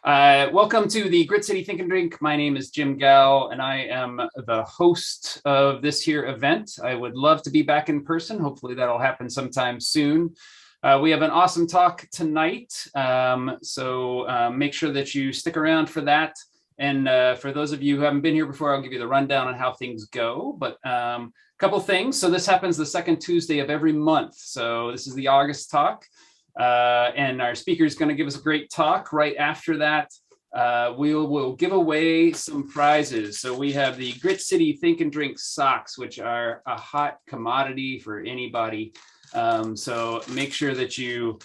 Welcome to the Grit City Think and Drink. My name is Jim Gow, and I am the host of this here event. I would love to be back in person. Hopefully that'll happen sometime soon. We have an awesome talk tonight, so make sure that you stick around for that. And for those of you who haven't been here before, I'll give you the rundown on how things go. But a couple things. So this happens the second Tuesday of every month. So this is the August talk. And our speaker is going to give us a great talk. Right after that, we'll give away some prizes. So we have the Grit City Think and Drink socks, which are a hot commodity for anybody. So make sure that you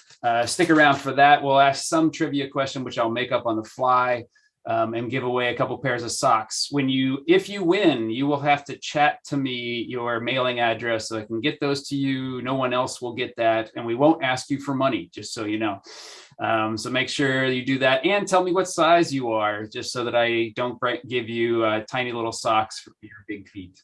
stick around for that. We'll ask some trivia question, which I'll make up on the fly. And give away a couple pairs of socks. If you win, you will have to chat to me your mailing address so I can get those to you. No one else will get that, and we won't ask you for money, just so you know. So make sure you do that, and tell me what size you are, just so that I don't give you tiny little socks for your big feet.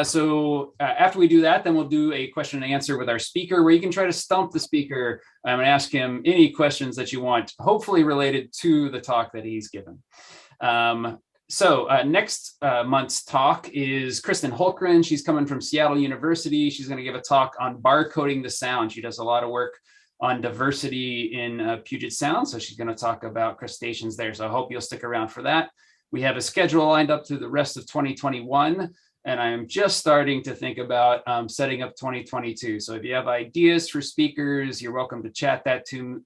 So after we do that, then we'll do a question and answer with our speaker, where you can try to stump the speaker and ask him any questions that you want, hopefully related to the talk that he's given. Next month's talk is Kristen Holkgren. She's coming from Seattle University. She's going to give a talk on barcoding the sound. She does a lot of work on diversity in Puget Sound, so she's going to talk about crustaceans there. So I hope you'll stick around for that. We have a schedule lined up through the rest of 2021. And I'm just starting to think about setting up 2022. So if you have ideas for speakers, you're welcome to chat that to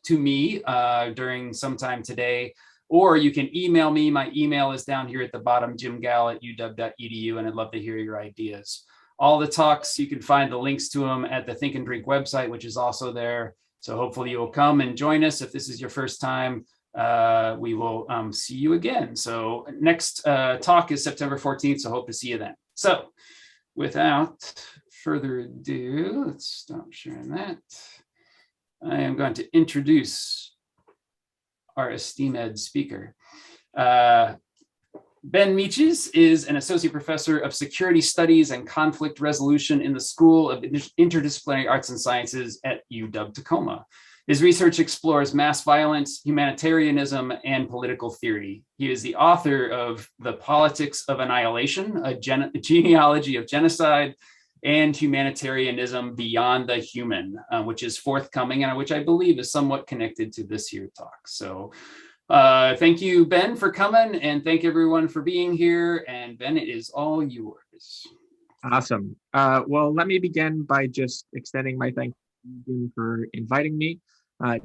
me during sometime today, or you can email me. My email is down here at the bottom, jimgal@uw.edu, and I'd love to hear your ideas. All the talks, you can find the links to them at the Think and Drink website, which is also there. So hopefully you'll come and join us. If this is your first time, we will see you again. So next talk is September 14th, so hope to see you then. So without further ado, let's stop sharing that. I am going to introduce our esteemed speaker. Ben Meiches is an associate professor of security studies and conflict resolution in the School of Interdisciplinary Arts and Sciences at UW-Tacoma. His research explores mass violence, humanitarianism, and political theory. He is the author of The Politics of Annihilation, a genealogy of genocide, and Humanitarianism Beyond the Human, which is forthcoming and which I believe is somewhat connected to this year's talk. So thank you, Ben, for coming, and thank everyone for being here. And Ben, it is all yours. Awesome. Well, let me begin by just extending my thanks for inviting me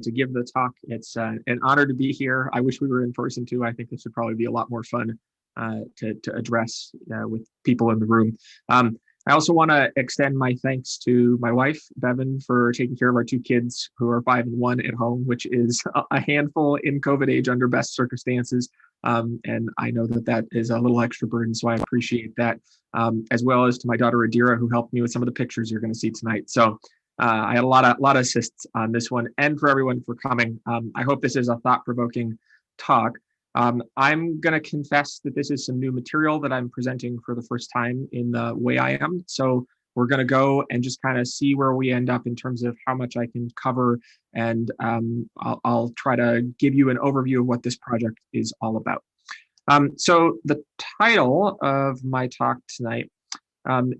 to give the talk. It's an honor to be here. I wish we were in person too. I think this would probably be a lot more fun to address with people in the room. I also want to extend my thanks to my wife, Bevan, for taking care of our two kids who are 5 and 1 at home, which is a handful in COVID age under best circumstances. And I know that is a little extra burden, so I appreciate that, as well as to my daughter, Adira, who helped me with some of the pictures you're going to see tonight. So I had a lot of assists on this one, and for everyone for coming. I hope this is a thought-provoking talk. I'm going to confess that this is some new material that I'm presenting for the first time in the way I am. So we're going to go and just kind of see where we end up in terms of how much I can cover, and I'll try to give you an overview of what this project is all about. So the title of my talk tonight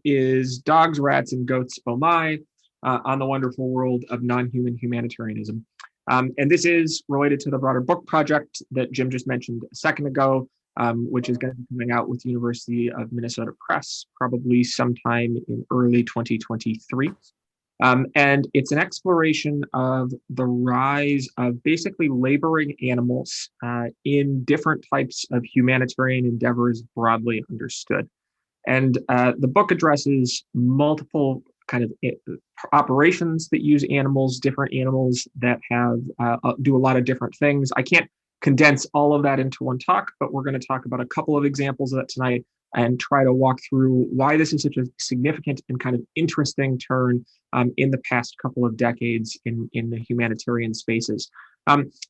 is Dogs, Rats, and Goats, Oh My! On the Wonderful World of Non-Human Humanitarianism. And this is related to the broader book project that Jim just mentioned a second ago, which is going to be coming out with University of Minnesota Press, probably sometime in early 2023. And it's an exploration of the rise of basically laboring animals in different types of humanitarian endeavors, broadly understood. And the book addresses multiple kind of operations that use animals, different animals that have do a lot of different things. I can't condense all of that into one talk, but we're going to talk about a couple of examples of that tonight and try to walk through why this is such a significant and kind of interesting turn in the past couple of decades in the humanitarian spaces.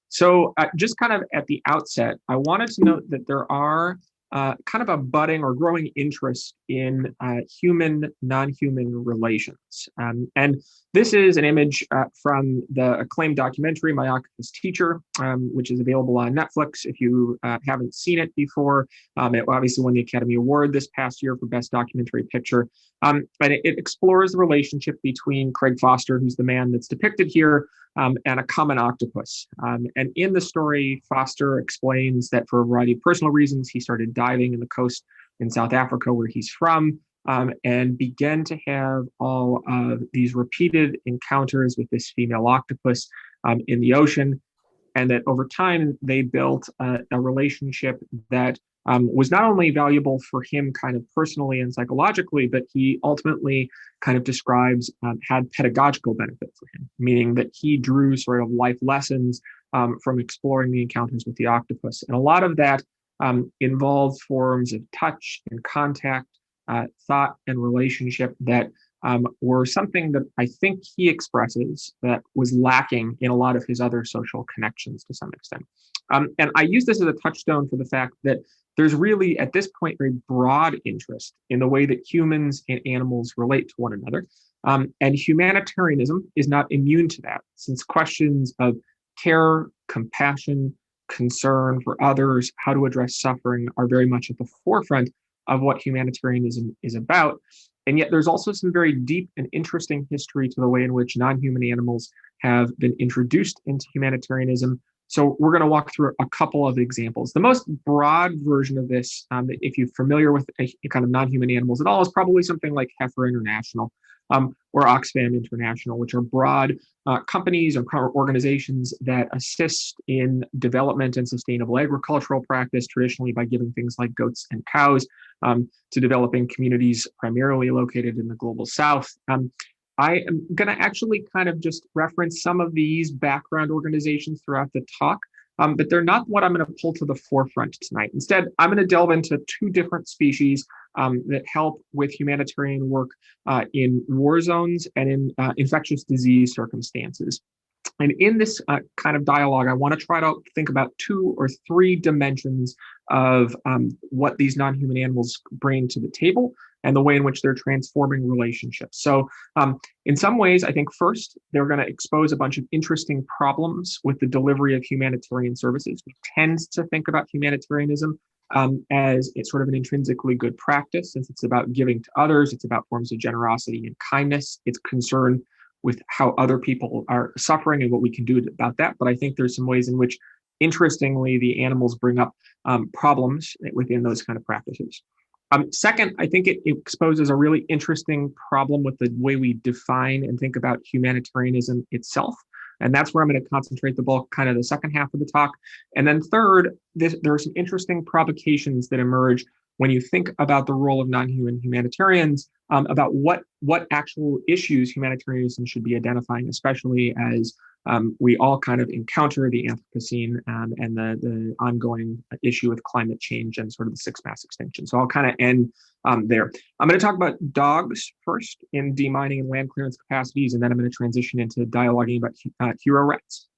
So just kind of at the outset, I wanted to note that there are kind of a budding or growing interest in human non-human relations. And this is an image from the acclaimed documentary, My Octopus Teacher, which is available on Netflix if you haven't seen it before. It obviously won the Academy Award this past year for Best Documentary Picture. And it explores the relationship between Craig Foster, who's the man that's depicted here, and a common octopus. And in the story, Foster explains that for a variety of personal reasons, he started diving in the coast in South Africa, where he's from, and began to have all of these repeated encounters with this female octopus in the ocean. And that over time, they built a relationship that was not only valuable for him kind of personally and psychologically, but he ultimately kind of describes had pedagogical benefit for him, meaning that he drew sort of life lessons from exploring the encounters with the octopus. And a lot of that involved forms of touch and contact, thought and relationship that were something that I think he expresses that was lacking in a lot of his other social connections to some extent. And I use this as a touchstone for the fact that there's really, at this point, very broad interest in the way that humans and animals relate to one another. And humanitarianism is not immune to that, since questions of care, compassion, concern for others, how to address suffering are very much at the forefront of what humanitarianism is about. And yet there's also some very deep and interesting history to the way in which non-human animals have been introduced into humanitarianism. So we're going to walk through a couple of examples. The most broad version of this, if you're familiar with a kind of non-human animals at all, is probably something like Heifer International or Oxfam International, which are broad companies or organizations that assist in development and sustainable agricultural practice, traditionally by giving things like goats and cows to developing communities primarily located in the global south. I am going to actually kind of just reference some of these background organizations throughout the talk, but they're not what I'm going to pull to the forefront tonight. Instead, I'm going to delve into two different species that help with humanitarian work in war zones and in infectious disease circumstances. And in this kind of dialogue, I want to try to think about 2 or 3 dimensions of what these non-human animals bring to the table and the way in which they're transforming relationships. So in some ways, I think first, they're going to expose a bunch of interesting problems with the delivery of humanitarian services. We tend to think about humanitarianism as it's sort of an intrinsically good practice, since it's about giving to others, it's about forms of generosity and kindness, it's concerned with how other people are suffering and what we can do about that. But I think there's some ways in which, interestingly, the animals bring up problems within those kind of practices. Second, I think it exposes a really interesting problem with the way we define and think about humanitarianism itself. And that's where I'm going to concentrate the bulk, kind of the second half of the talk. And then third, there are some interesting provocations that emerge when you think about the role of non-human humanitarians, about what actual issues humanitarianism should be identifying, especially as we all kind of encounter the Anthropocene and the ongoing issue with climate change and sort of the 6th mass extinction. So I'll kind of end there. I'm going to talk about dogs first in demining and land clearance capacities, and then I'm going to transition into dialoguing about hero rats.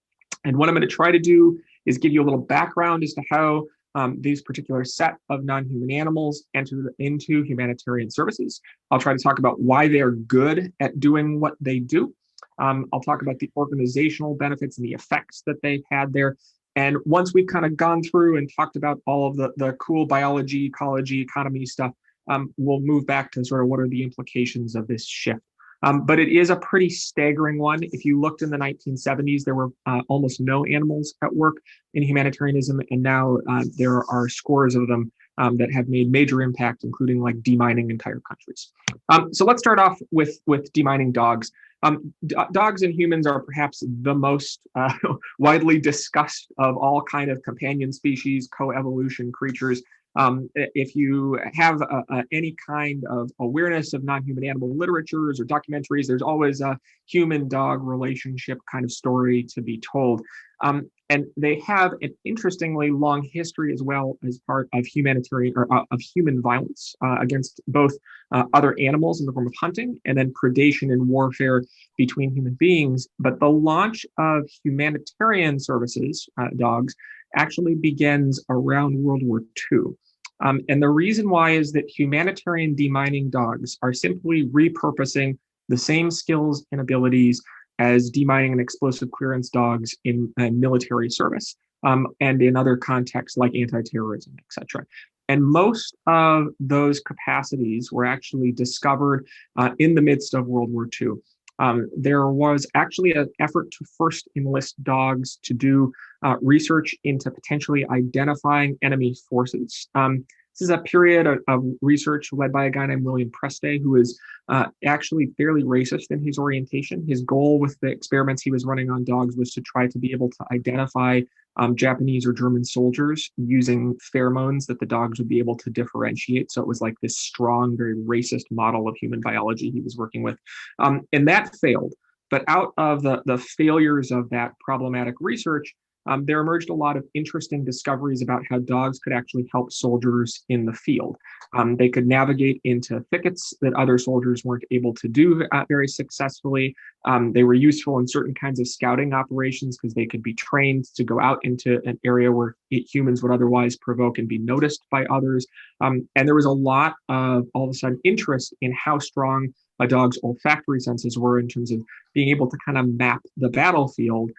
And what I'm going to try to do is give you a little background as to how these particular set of non-human animals enter into humanitarian services. I'll try to talk about why they are good at doing what they do. I'll talk about the organizational benefits and the effects that they've had there. And once we've kind of gone through and talked about all of the cool biology, ecology, economy stuff, we'll move back to sort of what are the implications of this shift. But it is a pretty staggering one. If you looked in the 1970s, there were almost no animals at work in humanitarianism, and now there are scores of them that have made major impact, including like demining entire countries. So let's start off with demining dogs. Dogs and humans are perhaps the most widely discussed of all kind of companion species, coevolution creatures. If you have any kind of awareness of non-human animal literatures or documentaries, there's always a human-dog relationship kind of story to be told. And they have an interestingly long history as well as part of humanitarian or of human violence against both other animals in the form of hunting and then predation and warfare between human beings. But the launch of humanitarian services, dogs, actually begins around World War II. And the reason why is that humanitarian demining dogs are simply repurposing the same skills and abilities as demining and explosive clearance dogs in military service and in other contexts like anti-terrorism, etc. And most of those capacities were actually discovered in the midst of World War II. There was actually an effort to first enlist dogs to do research into potentially identifying enemy forces. This is a period of research led by a guy named William Prestay, who is actually fairly racist in his orientation. His goal with the experiments he was running on dogs was to try to be able to identify Japanese or German soldiers using pheromones that the dogs would be able to differentiate. So it was like this strong, very racist model of human biology he was working with. And that failed. But out of the failures of that problematic research, there emerged a lot of interesting discoveries about how dogs could actually help soldiers in the field. They could navigate into thickets that other soldiers weren't able to do very successfully. They were useful in certain kinds of scouting operations because they could be trained to go out into an area where humans would otherwise provoke and be noticed by others. And there was a lot of, all of a sudden, interest in how strong a dog's olfactory senses were in terms of being able to kind of map the battlefield,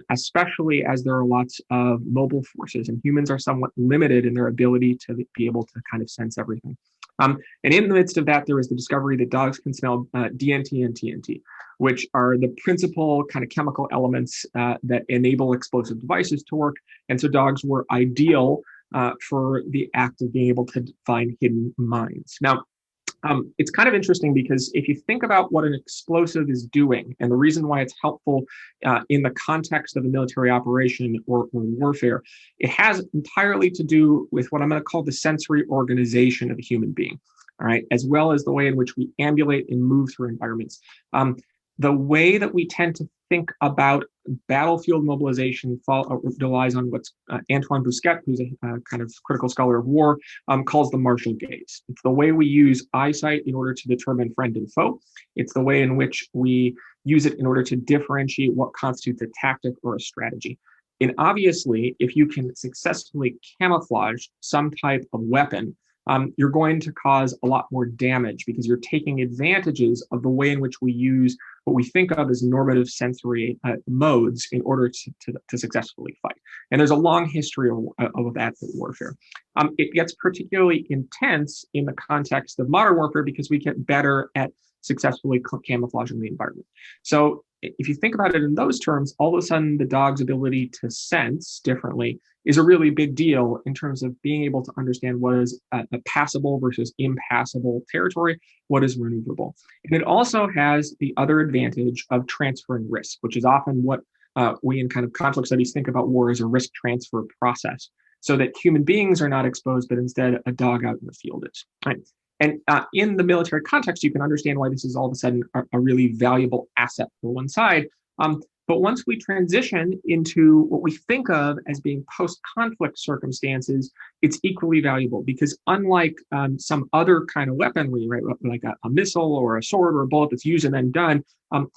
especially as there are lots of mobile forces and humans are somewhat limited in their ability to be able to kind of sense everything. And in the midst of that, there was the discovery that dogs can smell DNT and TNT, which are the principal kind of chemical elements that enable explosive devices to work. And so dogs were ideal for the act of being able to find hidden mines. Now, it's kind of interesting because if you think about what an explosive is doing and the reason why it's helpful in the context of a military operation or warfare, it has entirely to do with what I'm going to call the sensory organization of a human being, all right, as well as the way in which we ambulate and move through environments. The way that we tend to think about battlefield mobilization relies on what Antoine Bousquet, who's a kind of critical scholar of war, calls the martial gaze. It's the way we use eyesight in order to determine friend and foe. It's the way in which we use it in order to differentiate what constitutes a tactic or a strategy. And obviously, if you can successfully camouflage some type of weapon, you're going to cause a lot more damage because you're taking advantages of the way in which we use what we think of as normative sensory modes in order to successfully fight. And there's a long history of that in warfare. It gets particularly intense in the context of modern warfare because we get better at successfully camouflaging the environment. So if you think about it in those terms, all of a sudden the dog's ability to sense differently is a really big deal in terms of being able to understand what is a passable versus impassable territory, what is maneuverable. And it also has the other advantage of transferring risk, which is often what we in kind of conflict studies think about war as a risk transfer process, so that human beings are not exposed, but instead a dog out in the field is. Right? And in the military context, you can understand why this is all of a sudden a really valuable asset for one side. But once we transition into what we think of as being post-conflict circumstances, it's equally valuable because unlike some other kind of weaponry, right, like a missile or a sword or a bullet that's used and then done,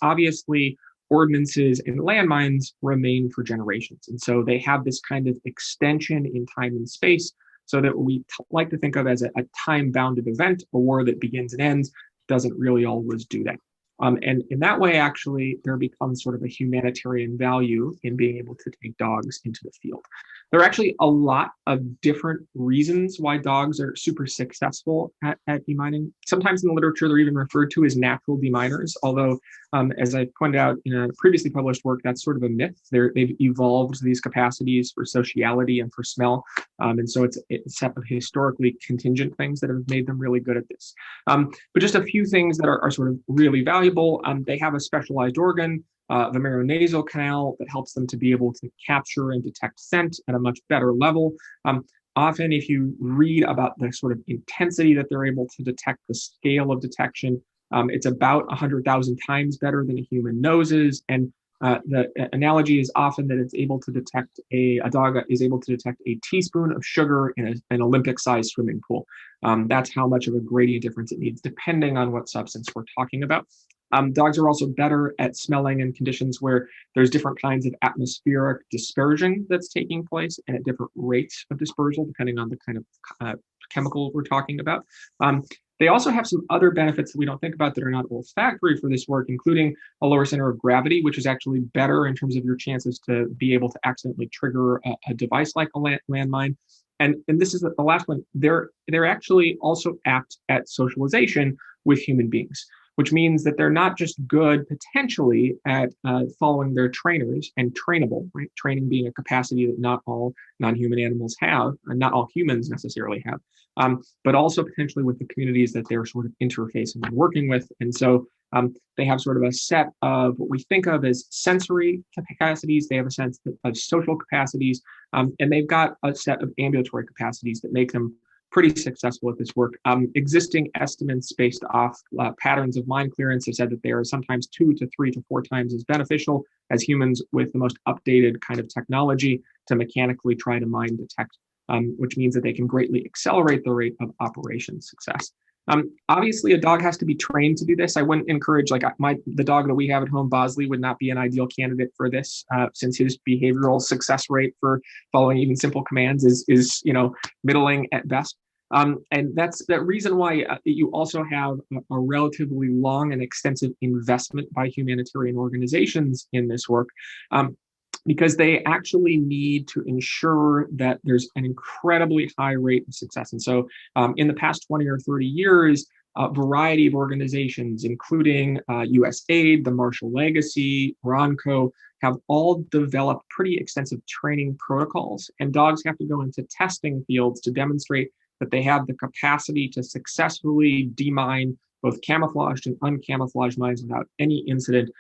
obviously ordnances and landmines remain for generations. And so they have this kind of extension in time and space, so that what we like to think of as a time-bounded event, a war that begins and ends, doesn't really always do that. And in that way, actually, there becomes sort of a humanitarian value in being able to take dogs into the field. There are actually a lot of different reasons why dogs are super successful at demining. Sometimes in the literature, they're even referred to as natural deminers, although, as I pointed out in a previously published work, that's sort of a myth. They've evolved these capacities for sociality and for smell. And so it's historically contingent things that have made them really good at this. But just a few things that are sort of really valuable. They have a specialized organ, the maronasal canal, that helps them to be able to capture and detect scent at a much better level. Often, if you read about the sort of intensity that they're able to detect, the scale of detection, it's about 100,000 times better than a human nose is. And the analogy is often that it's able to detect a dog is able to detect a teaspoon of sugar in an Olympic-sized swimming pool. That's how much of a gradient difference it needs, depending on what substance we're talking about. Dogs are also better at smelling in conditions where there's different kinds of atmospheric dispersion that's taking place and at different rates of dispersal, depending on the kind of chemical we're talking about. They also have some other benefits that we don't think about that are not olfactory for this work, including a lower center of gravity, which is actually better in terms of your chances to be able to accidentally trigger a device like a landmine. And this is the last one. They're actually also apt at socialization with human beings, which means that they're not just good potentially at following their trainers and trainable, right? Training being a capacity that not all non-human animals have, and not all humans necessarily have, but also potentially with the communities that they're sort of interfacing and working with. And so they have sort of a set of what we think of as sensory capacities. They have a sense of social capacities, and they've got a set of ambulatory capacities that make them pretty successful at this work. Existing estimates based off patterns of mine clearance have said that they are sometimes 2 to 3 to 4 times as beneficial as humans with the most updated kind of technology to mechanically try to mine detect, which means that they can greatly accelerate the rate of operation success. Obviously, a dog has to be trained to do this. I wouldn't encourage, like the dog that we have at home, Bosley, would not be an ideal candidate for this, since his behavioral success rate for following even simple commands is middling at best. And that's the reason why you also have a relatively long and extensive investment by humanitarian organizations in this work. Because they actually need to ensure that there's an incredibly high rate of success. And so in the past 20 or 30 years, a variety of organizations, including USAID, the Marshall Legacy, Ronco, have all developed pretty extensive training protocols. And dogs have to go into testing fields to demonstrate that they have the capacity to successfully demine both camouflaged and uncamouflaged mines without any incident,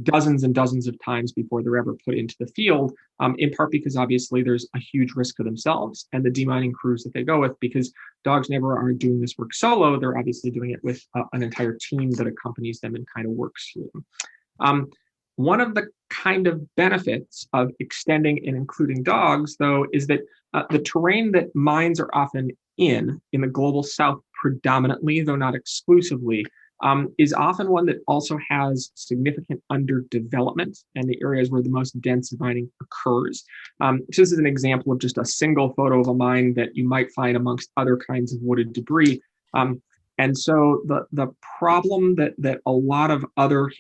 dozens and dozens of times before they're ever put into the field, in part because obviously there's a huge risk to themselves and the demining crews that they go with, because dogs never are doing this work solo. They're obviously doing it with an entire team that accompanies them and kind of works through them. One of the kind of benefits of extending and including dogs, though, is that the terrain that mines are often in the global south predominantly, though not exclusively, is often one that also has significant underdevelopment and the areas where the most dense mining occurs. So this is an example of just a single photo of a mine that you might find amongst other kinds of wooded debris. And so the problem that a lot of other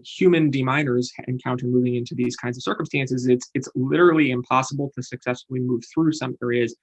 human deminers encounter moving into these kinds of circumstances, it's literally impossible to successfully move through some areas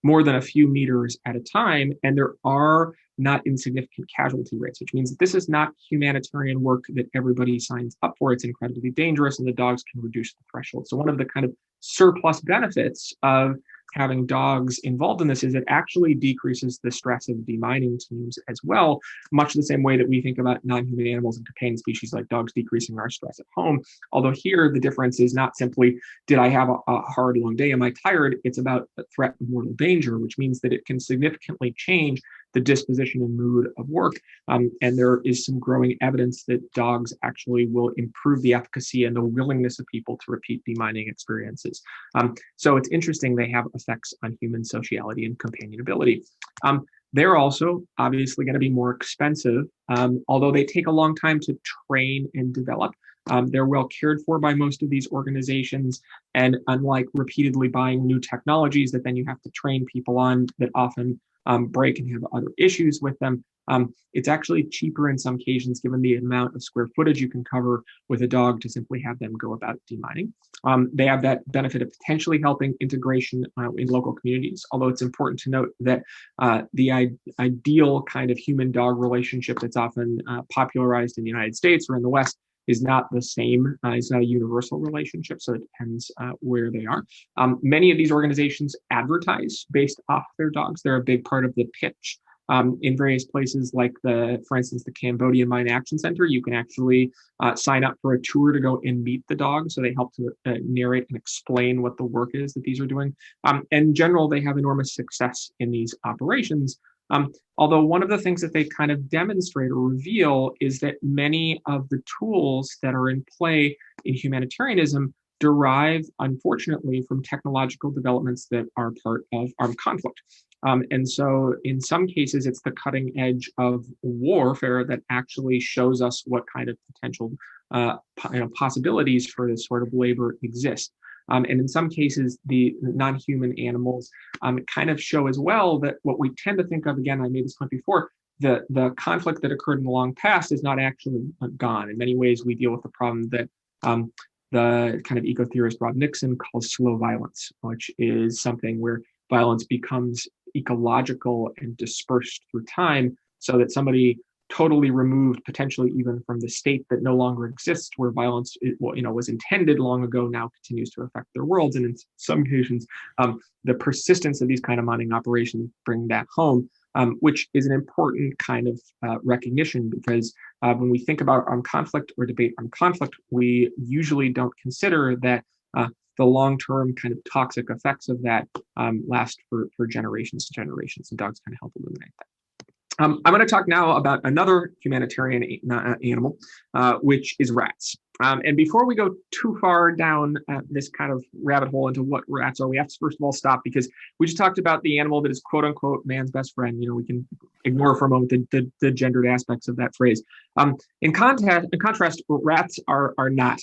more than a few meters at a time. And there are not insignificant casualty rates, which means that this is not humanitarian work that everybody signs up for. It's incredibly dangerous, and the dogs can reduce the threshold. So one of the kind of surplus benefits of having dogs involved in this is it actually decreases the stress of demining teams as well, much the same way that we think about non-human animals and companion species like dogs decreasing our stress at home. Although here the difference is not simply, did I have a hard, long day? Am I tired? It's about a threat of mortal danger, which means that it can significantly change the disposition and mood of work. And there is some growing evidence that dogs actually will improve the efficacy and the willingness of people to repeat demining experiences. So it's interesting, they have effects on human sociality and companionability. They're also obviously going to be more expensive, although they take a long time to train and develop. They're well cared for by most of these organizations. And unlike repeatedly buying new technologies that then you have to train people on that often break and have other issues with them, it's actually cheaper in some occasions, given the amount of square footage you can cover with a dog, to simply have them go about demining. They have that benefit of potentially helping integration in local communities, although it's important to note that the ideal kind of human-dog relationship that's often popularized in the United States or in the West is not the same. It's not a universal relationship, so it depends where they are. Many of these organizations advertise based off their dogs. They're a big part of the pitch. In various places, like for instance, the Cambodian Mine Action Center, you can actually sign up for a tour to go and meet the dog. So they help to narrate and explain what the work is that these are doing. In general, they have enormous success in these operations. Although one of the things that they kind of demonstrate or reveal is that many of the tools that are in play in humanitarianism derive, unfortunately, from technological developments that are part of armed conflict. And so in some cases, it's the cutting edge of warfare that actually shows us what kind of potential possibilities for this sort of labor exist. And in some cases, the non-human animals kind of show as well that what we tend to think of, again, I made this point before, the conflict that occurred in the long past is not actually gone. In many ways, we deal with the problem that the kind of eco-theorist Rob Nixon calls slow violence, which is something where violence becomes ecological and dispersed through time, so that somebody totally removed, potentially even from the state that no longer exists, where violence was intended long ago, now continues to affect their worlds. And in some cases, the persistence of these kind of mining operations bring that home, which is an important kind of recognition, because when we think about armed conflict or debate armed conflict, we usually don't consider that the long-term kind of toxic effects of that last for generations and generations, and dogs kind of help illuminate that. I'm going to talk now about another humanitarian animal, which is rats. And before we go too far down this kind of rabbit hole into what rats are, we have to first of all stop, because we just talked about the animal that is quote unquote man's best friend. We can ignore for a moment the gendered aspects of that phrase. In contrast, rats are not.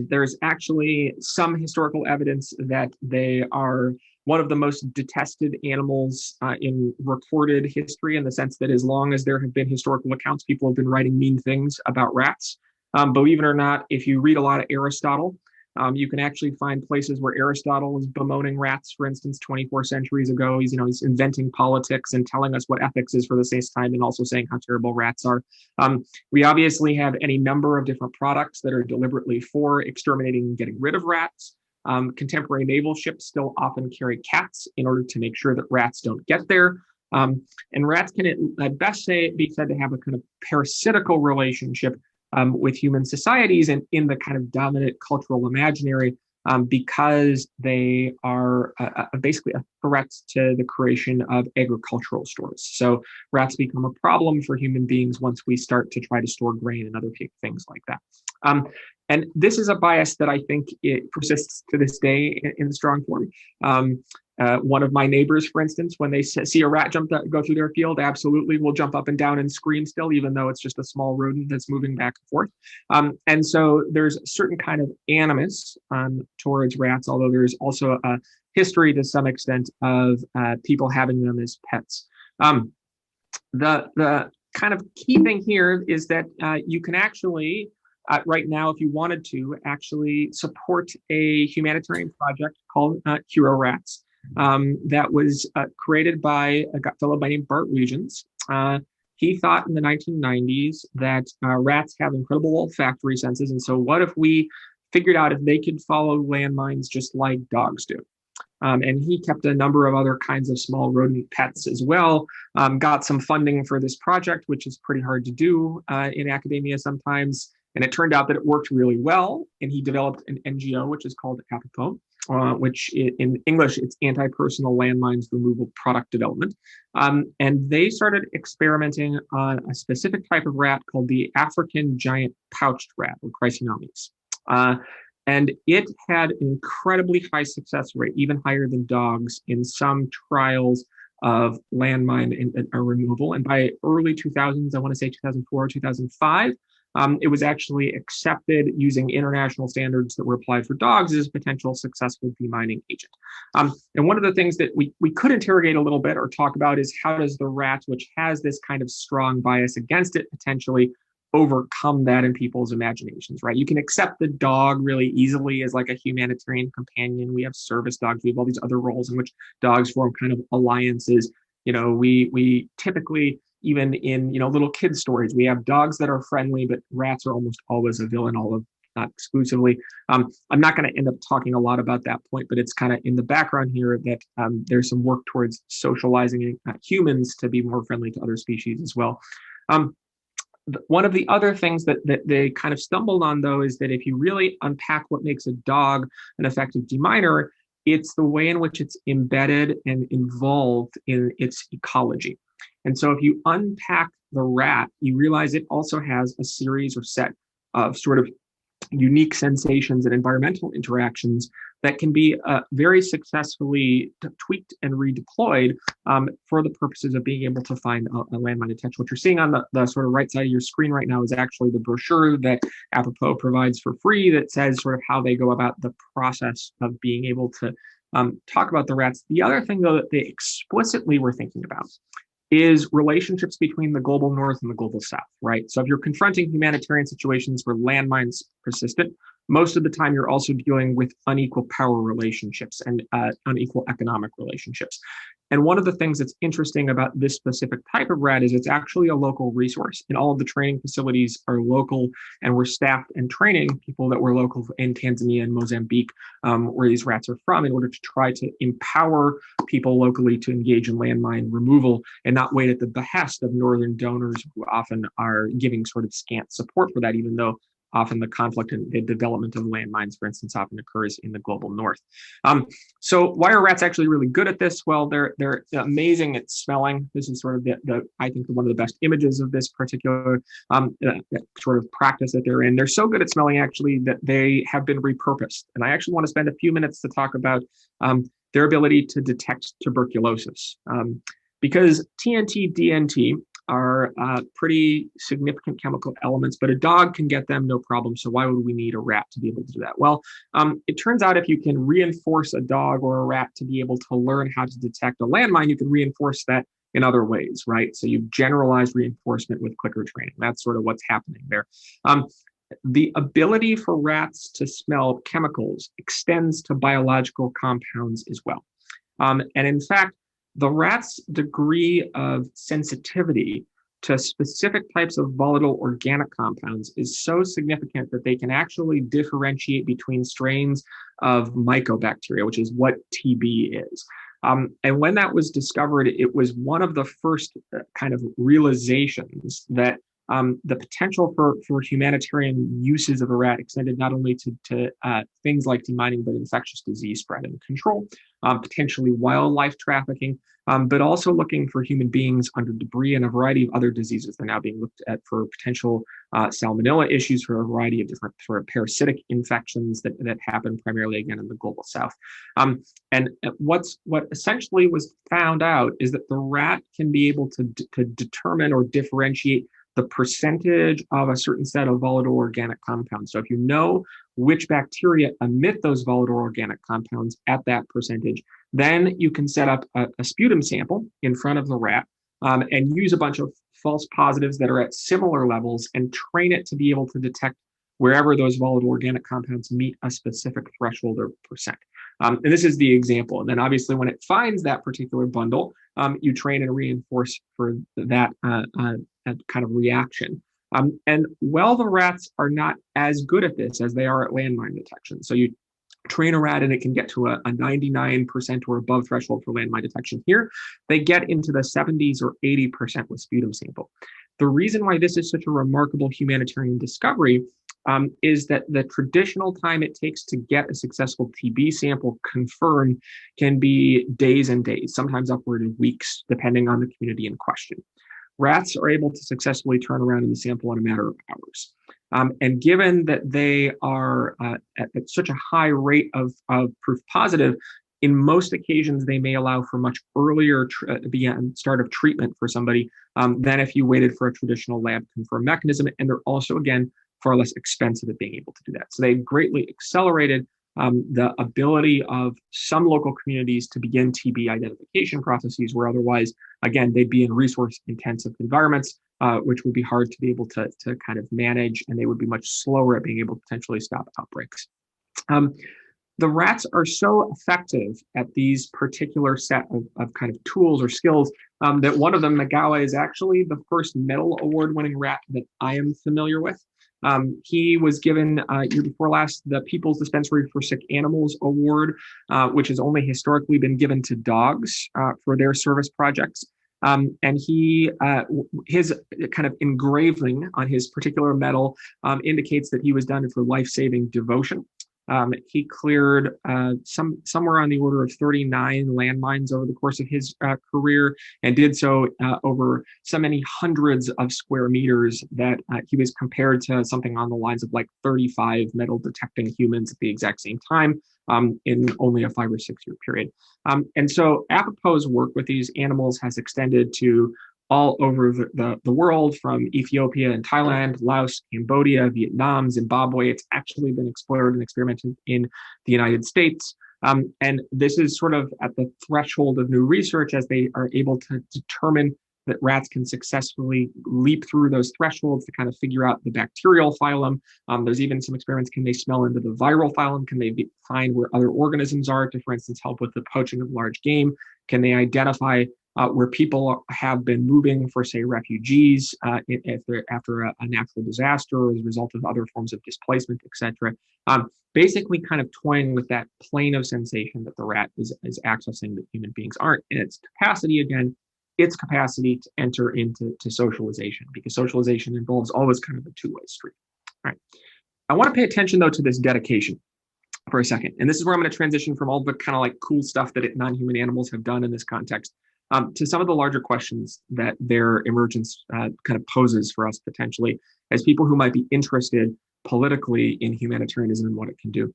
There's actually some historical evidence that they are one of the most detested animals in recorded history, in the sense that as long as there have been historical accounts, people have been writing mean things about rats. Believe it or not, if you read a lot of Aristotle, you can actually find places where Aristotle is bemoaning rats, for instance, 24 centuries ago. He's inventing politics and telling us what ethics is for the same time, and also saying how terrible rats are. We obviously have any number of different products that are deliberately for exterminating and getting rid of rats. Contemporary naval ships still often carry cats in order to make sure that rats don't get there. And rats can at best be said to have a kind of parasitical relationship with human societies and in the kind of dominant cultural imaginary, because they are basically a threat to the creation of agricultural stores. So rats become a problem for human beings once we start to try to store grain and other things like that. And this is a bias that I think it persists to this day in strong form. One of my neighbors, for instance, when they see a rat go through their field, absolutely will jump up and down and scream still, even though it's just a small rodent that's moving back and forth. And so there's a certain kind of animus towards rats, although there's also a history to some extent of people having them as pets. The kind of key thing here is that you can actually, right now, if you wanted to, actually support a humanitarian project called Hero Rats. That was created by a fellow by name Bart Regents. He thought in the 1990s that rats have incredible olfactory senses, and so what if we figured out if they could follow landmines just like dogs do? And he kept a number of other kinds of small rodent pets as well, got some funding for this project, which is pretty hard to do in academia sometimes. And it turned out that it worked really well. And he developed an NGO, which is called Affective, which in English, it's Anti-Personal Landmines Removal Product Development. And they started experimenting on a specific type of rat called the African giant pouched rat, or Chrysonomys. And it had an incredibly high success rate, even higher than dogs, in some trials of landmine removal. And by early 2000s, I want to say 2004 or 2005, it was actually accepted using international standards that were applied for dogs as a potential successful demining agent. And one of the things that we could interrogate a little bit or talk about is how does the rat, which has this kind of strong bias against it, potentially overcome that in people's imaginations, right? You can accept the dog really easily as like a humanitarian companion. We have service dogs. We have all these other roles in which dogs form kind of alliances. We typically, even in, little kid stories, we have dogs that are friendly, but rats are almost always a villain, not exclusively. I'm not going to end up talking a lot about that point, but it's kind of in the background here that there's some work towards socializing humans to be more friendly to other species as well. One of the other things that they kind of stumbled on, though, is that if you really unpack what makes a dog an effective deminer, it's the way in which it's embedded and involved in its ecology. And so if you unpack the rat, you realize it also has a series or set of sort of unique sensations and environmental interactions that can be very successfully tweaked and redeployed for the purposes of being able to find a landmine detection. What you're seeing on the sort of right side of your screen right now is actually the brochure that Apropos provides for free that says sort of how they go about the process of being able to talk about the rats. The other thing, though, that they explicitly were thinking about is relationships between the global north and the global south, right? So if you're confronting humanitarian situations where landmines persistent, most of the time you're also dealing with unequal power relationships and unequal economic relationships. And one of the things that's interesting about this specific type of rat is it's actually a local resource. And all of the training facilities are local, and we're staffed and training people that were local in Tanzania and Mozambique, where these rats are from, in order to try to empower people locally to engage in landmine removal and not wait at the behest of northern donors who often are giving sort of scant support for that, even though often the conflict and the development of landmines, for instance, often occurs in the global north. So why are rats actually really good at this? Well, they're amazing at smelling. This is sort of I think one of the best images of this particular sort of practice that they're in. They're so good at smelling, actually, that they have been repurposed. And I actually want to spend a few minutes to talk about their ability to detect tuberculosis. Because TNT, DNT, are pretty significant chemical elements, but a dog can get them no problem. So why would we need a rat to be able to do that? Well, it turns out if you can reinforce a dog or a rat to be able to learn how to detect a landmine, you can reinforce that in other ways, right? So you've generalized reinforcement with clicker training. That's sort of what's happening there. The ability for rats to smell chemicals extends to biological compounds as well. And in fact, the rat's degree of sensitivity to specific types of volatile organic compounds is so significant that they can actually differentiate between strains of mycobacteria, which is what TB is. And when that was discovered, it was one of the first kind of realizations that the potential for humanitarian uses of a rat extended not only to things like demining, but infectious disease spread and control, potentially wildlife trafficking, but also looking for human beings under debris and a variety of other diseases. They're now being looked at for potential salmonella issues, for a variety of different sort of parasitic infections that happen primarily, again, in the global south. And what essentially was found out is that the rat can be able to determine or differentiate the percentage of a certain set of volatile organic compounds. So if you know which bacteria emit those volatile organic compounds at that percentage, then you can set up a sputum sample in front of the rat and use a bunch of false positives that are at similar levels and train it to be able to detect wherever those volatile organic compounds meet a specific threshold or percent. And this is the example. And then obviously when it finds that particular bundle, you train and reinforce for that kind of reaction. And while the rats are not as good at this as they are at landmine detection, so you train a rat and it can get to a 99% or above threshold for landmine detection. Here, they get into the 70s or 80% with sputum sample. The reason why this is such a remarkable humanitarian discovery is that the traditional time it takes to get a successful TB sample confirmed can be days and days, sometimes upward of weeks, depending on the community in question. Rats are able to successfully turn around in the sample in a matter of hours. And given that they are at such a high rate of proof positive, in most occasions, they may allow for much earlier start of treatment for somebody than if you waited for a traditional lab confirmed mechanism. And they're also, again, far less expensive at being able to do that. So they've greatly accelerated the ability of some local communities to begin TB identification processes where otherwise, again, they'd be in resource-intensive environments, which would be hard to be able to kind of manage, and they would be much slower at being able to potentially stop outbreaks. The rats are so effective at these particular set of kind of tools or skills that one of them, Magawa, is actually the first medal award-winning rat that I am familiar with. He was given year before last the People's Dispensary for Sick Animals Award, which has only historically been given to dogs for their service projects. And his kind of engraving on his particular medal indicates that he was done for life-saving devotion. He cleared somewhere on the order of 39 landmines over the course of his career, and did so over so many hundreds of square meters that he was compared to something on the lines of like 35 metal detecting humans at the exact same time. in only a 5 or 6 year period. And so apropos work with these animals has extended to all over the world, from Ethiopia and Thailand, Laos, Cambodia, Vietnam, Zimbabwe. It's actually been explored and experimented in the United States. And this is sort of at the threshold of new research as they are able to determine that rats can successfully leap through those thresholds to kind of figure out the bacterial phylum. There's even some experiments. Can they smell into the viral phylum? Can they find where other organisms are to, for instance, help with the poaching of large game? Can they identify where people have been moving for, say, refugees if they're after a natural disaster or as a result of other forms of displacement, etc. Basically kind of toying with that plane of sensation that the rat is accessing that human beings aren't. And its capacity, again, its capacity to enter into socialization, because socialization involves always kind of a two-way street. All right. I want to pay attention, though, to this dedication for a second. And this is where I'm going to transition from all the kind of like cool stuff that non-human animals have done in this context to some of the larger questions that their emergence kind of poses for us potentially as people who might be interested politically in humanitarianism and what it can do.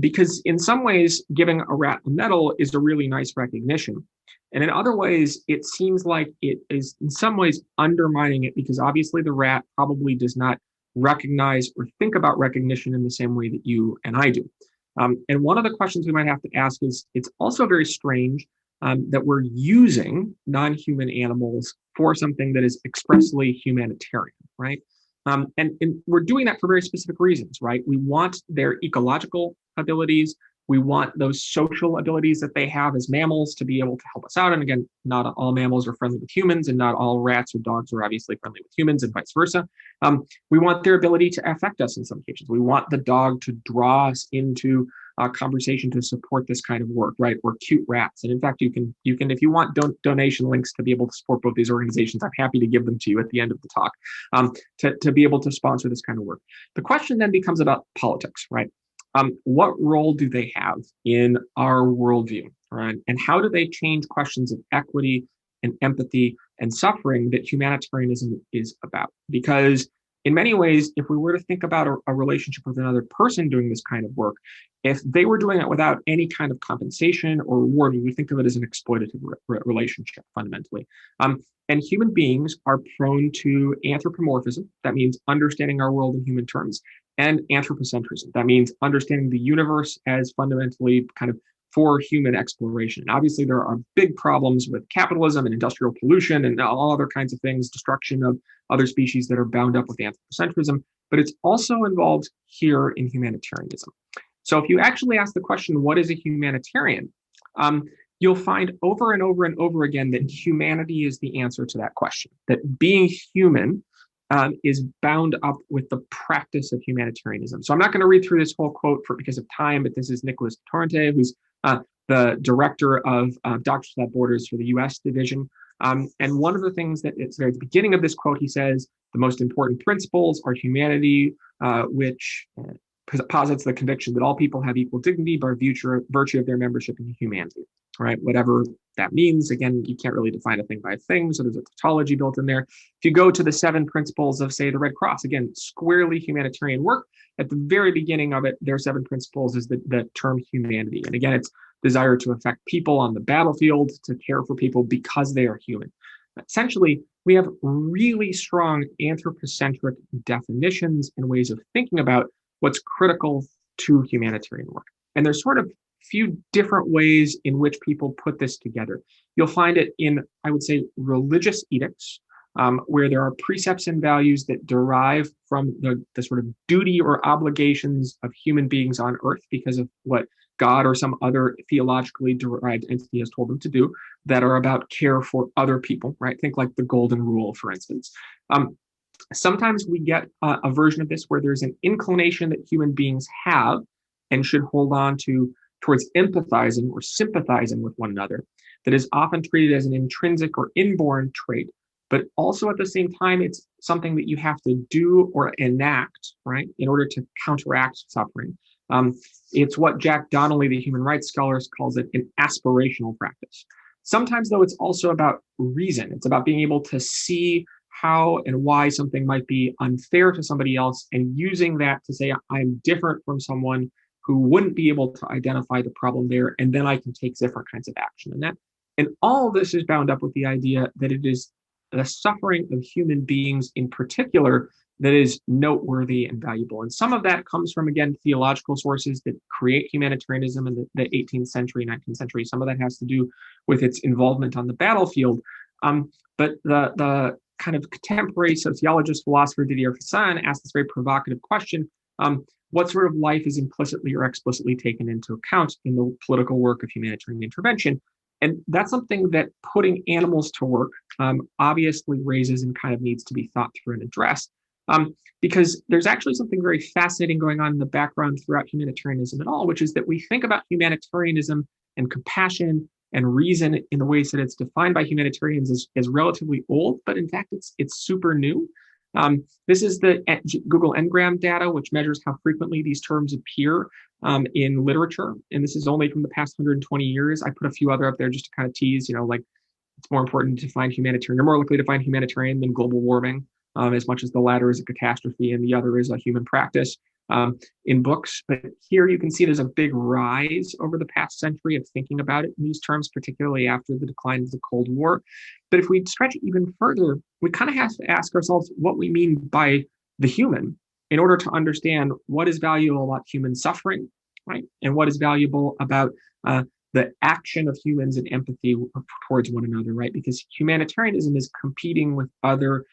Because in some ways, giving a rat a medal is a really nice recognition. And in other ways, it seems like it is in some ways undermining it, because obviously the rat probably does not recognize or think about recognition in the same way that you and I do. And one of the questions we might have to ask is, it's also very strange that we're using non-human animals for something that is expressly humanitarian, right? And we're doing that for very specific reasons, right? We want their ecological abilities. We want those social abilities that they have as mammals to be able to help us out. And again, not all mammals are friendly with humans, and not all rats or dogs are obviously friendly with humans, and vice versa. We want their ability to affect us in some cases. We want the dog to draw us into conversation to support this kind of work, right? Or cute rats. And in fact, you can, if you want donation links to be able to support both these organizations, I'm happy to give them to you at the end of the talk to be able to sponsor this kind of work. The question then becomes about politics, right? What role do they have in our worldview, right? And how do they change questions of equity and empathy and suffering that humanitarianism is about? Because in many ways, if we were to think about a relationship with another person doing this kind of work, if they were doing it without any kind of compensation or reward, we would think of it as an exploitative relationship fundamentally. And human beings are prone to anthropomorphism. That means understanding our world in human terms, and anthropocentrism. That means understanding the universe as fundamentally kind of for human exploration. And obviously, there are big problems with capitalism and industrial pollution and all other kinds of things, destruction of other species that are bound up with anthropocentrism, but it's also involved here in humanitarianism. So if you actually ask the question, what is a humanitarian? You'll find over and over and over again that humanity is the answer to that question, that being human is bound up with the practice of humanitarianism. So I'm not going to read through this whole quote because of time, but this is Nicholas Torrente, who's the director of Doctors Without Borders for the US division. And one of the things that it's at the beginning of this quote, he says, the most important principles are humanity, which posits the conviction that all people have equal dignity by virtue of their membership in humanity, right? Whatever that means. Again, you can't really define a thing by a thing, so there's a tautology built in there. If you go to the 7 principles of, say, the Red Cross, again, squarely humanitarian work, at the very beginning of it, their 7 principles is the term humanity. And again, it's desire to affect people on the battlefield, to care for people because they are human. Essentially, we have really strong anthropocentric definitions and ways of thinking about what's critical to humanitarian work. And there's sort of few different ways in which people put this together. You'll find it in, I would say, religious edicts, where there are precepts and values that derive from the sort of duty or obligations of human beings on earth because of what God or some other theologically derived entity has told them to do, that are about care for other people, right? Think like the Golden Rule, for instance. Sometimes we get a version of this where there's an inclination that human beings have and should hold on to towards empathizing or sympathizing with one another, that is often treated as an intrinsic or inborn trait, but also at the same time, it's something that you have to do or enact, right, in order to counteract suffering. It's what Jack Donnelly, the human rights scholar, calls it an aspirational practice. Sometimes, though, it's also about reason. It's about being able to see how and why something might be unfair to somebody else and using that to say, I'm different from someone who wouldn't be able to identify the problem there, and then I can take different kinds of action in that. And all of this is bound up with the idea that it is the suffering of human beings in particular that is noteworthy and valuable. And some of that comes from, again, theological sources that create humanitarianism in the 18th century, 19th century. Some of that has to do with its involvement on the battlefield. But the kind of contemporary sociologist, philosopher Didier Fassin asked this very provocative question: what sort of life is implicitly or explicitly taken into account in the political work of humanitarian intervention? And that's something that putting animals to work obviously raises and kind of needs to be thought through and addressed. Because there's actually something very fascinating going on in the background throughout humanitarianism at all, which is that we think about humanitarianism and compassion and reason in the ways that it's defined by humanitarians as relatively old, but in fact, it's super new. This is the Google Engram data, which measures how frequently these terms appear in literature. And this is only from the past 120 years. I put a few other up there just to kind of tease, like it's more important to find humanitarian, you're more likely to find humanitarian than global warming, as much as the latter is a catastrophe and the other is a human practice in books. But here you can see there's a big rise over the past century of thinking about it in these terms, particularly after the decline of the Cold War. But if we stretch it even further, we kind of have to ask ourselves what we mean by the human in order to understand what is valuable about human suffering, right? And what is valuable about the action of humans and empathy towards one another, right? Because humanitarianism is competing with other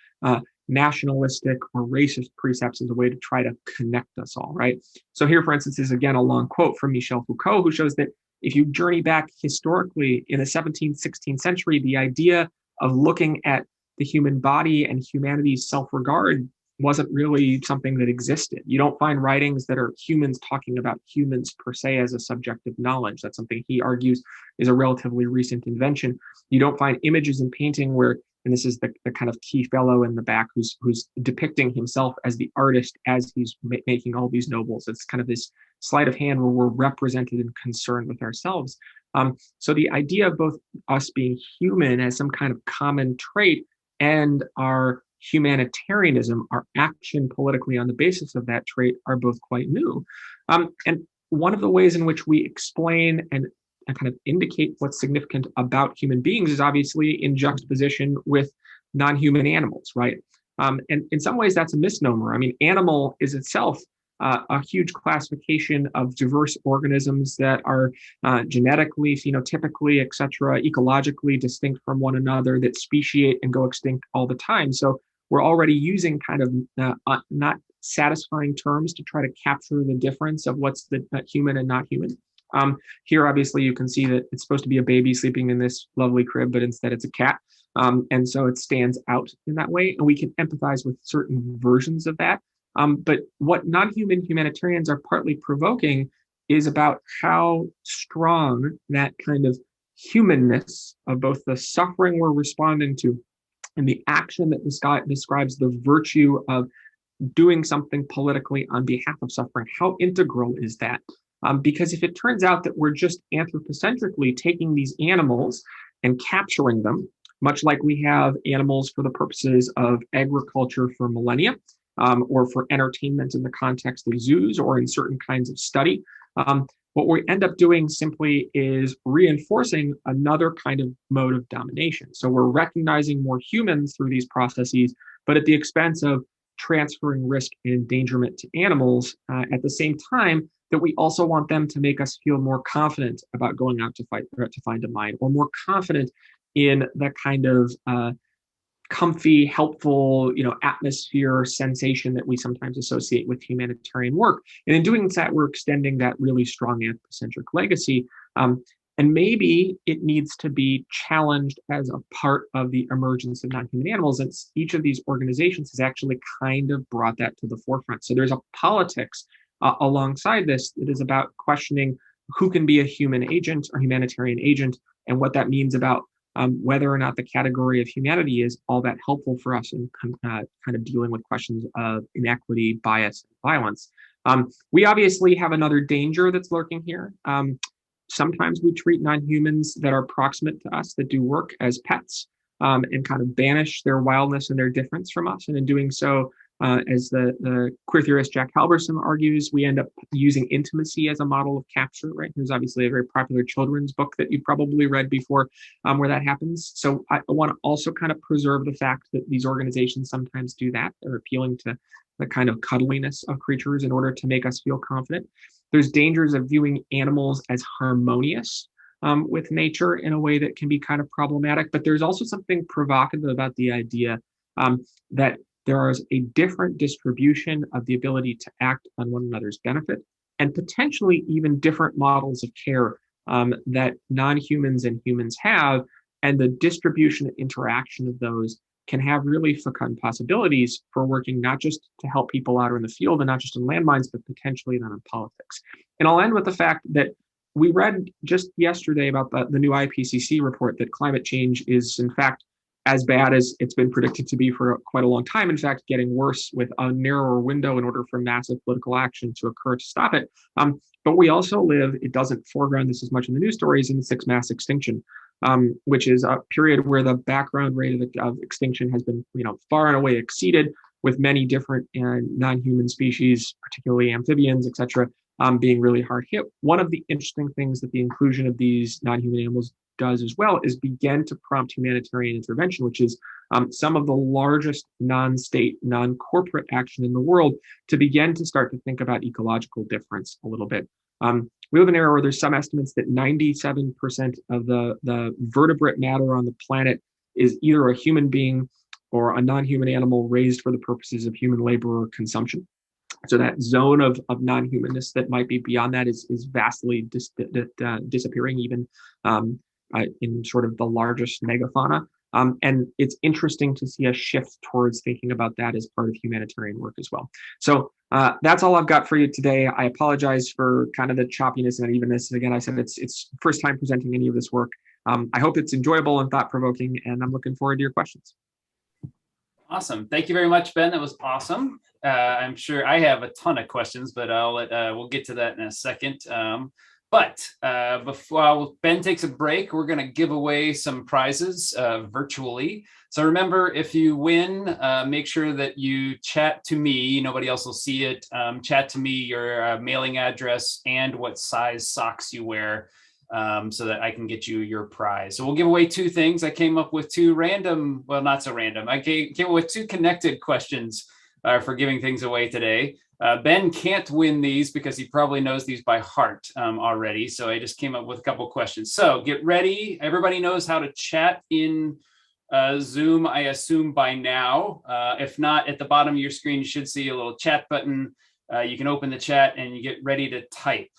nationalistic or racist precepts as a way to try to connect us all, right? So here, for instance, is again a long quote from Michel Foucault, who shows that if you journey back historically in the 17th, 16th century, the idea of looking at the human body and humanity's self-regard wasn't really something that existed. You don't find writings that are humans talking about humans per se as a subject of knowledge. That's something he argues is a relatively recent invention. You don't find images in painting where, and this is the kind of key fellow in the back who's depicting himself as the artist as he's making all these nobles. It's kind of this sleight of hand where we're represented and concerned with ourselves. So the idea of both us being human as some kind of common trait and our humanitarianism, our action politically on the basis of that trait, are both quite new. And one of the ways in which we explain and kind of indicate what's significant about human beings is obviously in juxtaposition with non-human animals, right? And in some ways, that's a misnomer. I mean, animal is itself a huge classification of diverse organisms that are genetically, phenotypically, et cetera, ecologically distinct from one another, that speciate and go extinct all the time. So we're already using kind of not satisfying terms to try to capture the difference of what's the human and not human. Here, obviously, you can see that it's supposed to be a baby sleeping in this lovely crib, but instead it's a cat. And so it stands out in that way. And we can empathize with certain versions of that. But what non-human humanitarians are partly provoking is about how strong that kind of humanness of both the suffering we're responding to and the action that describes the virtue of doing something politically on behalf of suffering, how integral is that? Because if it turns out that we're just anthropocentrically taking these animals and capturing them, much like we have animals for the purposes of agriculture for millennia, or for entertainment in the context of zoos or in certain kinds of study, what we end up doing simply is reinforcing another kind of mode of domination. So we're recognizing more humans through these processes, but at the expense of transferring risk and endangerment to animals, at the same time that we also want them to make us feel more confident about going out to find a mine, or more confident in the kind of comfy, helpful, atmosphere sensation that we sometimes associate with humanitarian work. And in doing that, we're extending that really strong anthropocentric legacy. And maybe it needs to be challenged as a part of the emergence of non-human animals. And each of these organizations has actually kind of brought that to the forefront. So there's a politics alongside this that is about questioning who can be a human agent or humanitarian agent, and what that means about whether or not the category of humanity is all that helpful for us in kind of dealing with questions of inequity, bias, and violence. We obviously have another danger that's lurking here. Sometimes we treat non-humans that are proximate to us, that do work, as pets, and kind of banish their wildness and their difference from us. And in doing so, As the queer theorist Jack Halverson argues, we end up using intimacy as a model of capture, right? There's obviously a very popular children's book that you've probably read before where that happens. So I want to also kind of preserve the fact that these organizations sometimes do that. They're appealing to the kind of cuddliness of creatures in order to make us feel confident. There's dangers of viewing animals as harmonious with nature in a way that can be kind of problematic, but there's also something provocative about the idea that there is a different distribution of the ability to act on one another's benefit, and potentially even different models of care that non-humans and humans have, and the distribution and interaction of those can have really fecund possibilities for working not just to help people out in the field and not just in landmines, but potentially then in politics. And I'll end with the fact that we read just yesterday about the new IPCC report that climate change is, in fact, as bad as it's been predicted to be for quite a long time. In fact, getting worse with a narrower window in order for massive political action to occur to stop it. But we also live, it doesn't foreground this as much in the news stories, in the sixth mass extinction, which is a period where the background rate of extinction has been, far and away exceeded, with many different non-human species, particularly amphibians, et cetera, being really hard hit. One of the interesting things that the inclusion of these non-human animals does as well is begin to prompt humanitarian intervention, which is some of the largest non-state, non-corporate action in the world, to begin to start to think about ecological difference a little bit. We live in an era where there's some estimates that 97% of the vertebrate matter on the planet is either a human being or a non-human animal raised for the purposes of human labor or consumption. So that zone of non-humanness that might be beyond that is vastly disappearing, even in sort of the largest megafauna. And it's interesting to see a shift towards thinking about that as part of humanitarian work as well. So that's all I've got for you today. I apologize for kind of the choppiness and unevenness. Again, I said it's first time presenting any of this work. I hope it's enjoyable and thought-provoking, and I'm looking forward to your questions. Awesome. Thank you very much, Ben. That was awesome. I'm sure I have a ton of questions, but we'll get to that in a second. But before Ben takes a break, we're going to give away some prizes virtually. So remember, if you win, make sure that you chat to me. Nobody else will see it. Chat to me your mailing address and what size socks you wear, so that I can get you your prize. So we'll give away two things. I came up with two random, well, not so random. I came up with two connected questions for giving things away today. Ben can't win these because he probably knows these by heart already. So I just came up with a couple questions. So get ready. Everybody knows how to chat in Zoom, I assume by now. If not, at the bottom of your screen, you should see a little chat button. You can open the chat and you get ready to type.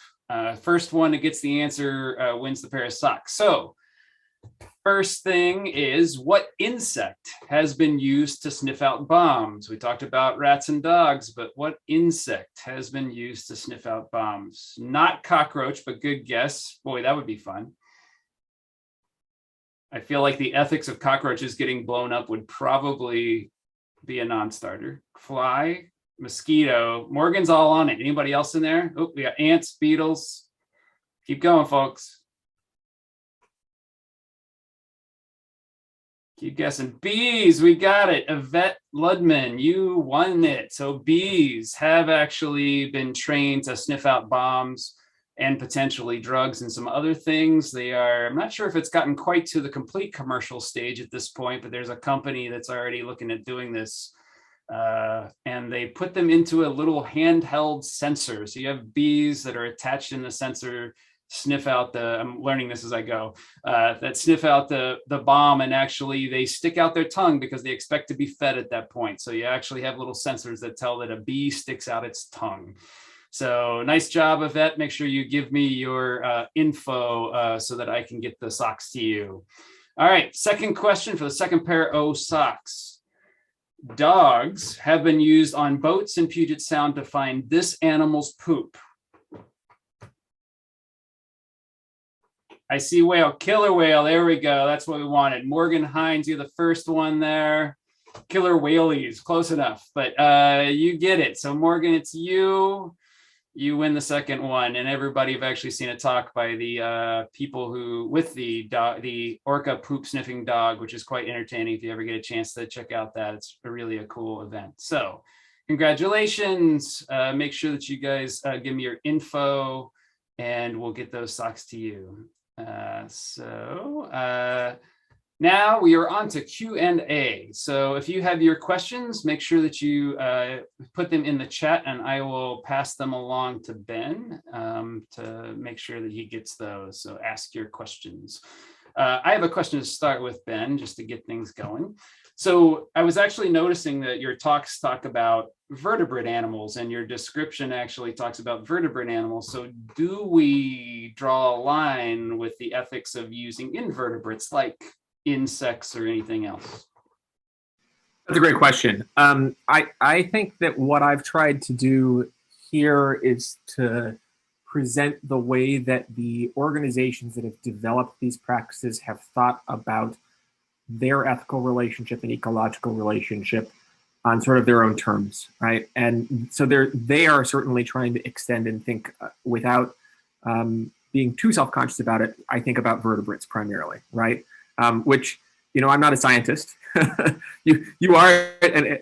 First one that gets the answer wins the pair of socks. So first thing is, what insect has been used to sniff out bombs? We talked about rats and dogs, but what insect has been used to sniff out bombs? Not cockroach, but good guess. Boy, that would be fun. I feel like the ethics of cockroaches getting blown up would probably be a non-starter. Fly, mosquito. Morgan's all on it. Anybody else in there? Oh, we got ants, beetles. Keep going, folks. Keep guessing. Bees, we got it. Yvette Ludman, you won it. So bees have actually been trained to sniff out bombs and potentially drugs and some other things. They are, I'm not sure if it's gotten quite to the complete commercial stage at this point, but there's a company that's already looking at doing this. And they put them into a little handheld sensor. So you have bees that are attached in the sensor, sniff out I'm learning this as I go, that sniff out the bomb, and actually they stick out their tongue because they expect to be fed at that point. So you actually have little sensors that tell that a bee sticks out its tongue. So nice job, Yvette. Make sure you give me your info so that I can get the socks to you. All right, second question for the second pair of socks. Dogs have been used on boats in Puget Sound to find this animal's poop. I see whale, killer whale. There we go. That's what we wanted. Morgan Hines, you're the first one there. Killer whaleys, close enough, but you get it. So Morgan, it's you. You win the second one, and everybody have actually seen a talk by the people who with the orca poop sniffing dog, which is quite entertaining. If you ever get a chance to check out that, it's really a cool event. So Congratulations. Make sure that you guys give me your info and we'll get those socks to you. Now we are on to Q&A. So if you have your questions, make sure that you put them in the chat and I will pass them along to Ben to make sure that he gets those. So ask your questions. I have a question to start with, Ben, just to get things going. So I was actually noticing that your talks talk about vertebrate animals and your description actually talks about vertebrate animals. So do we draw a line with the ethics of using invertebrates like insects or anything else? That's a great question. I think that what I've tried to do here is to present the way that the organizations that have developed these practices have thought about their ethical relationship and ecological relationship on sort of their own terms, right? And so they are certainly trying to extend and think without being too self-conscious about it. I think about vertebrates primarily, right? Which, I'm not a scientist. you are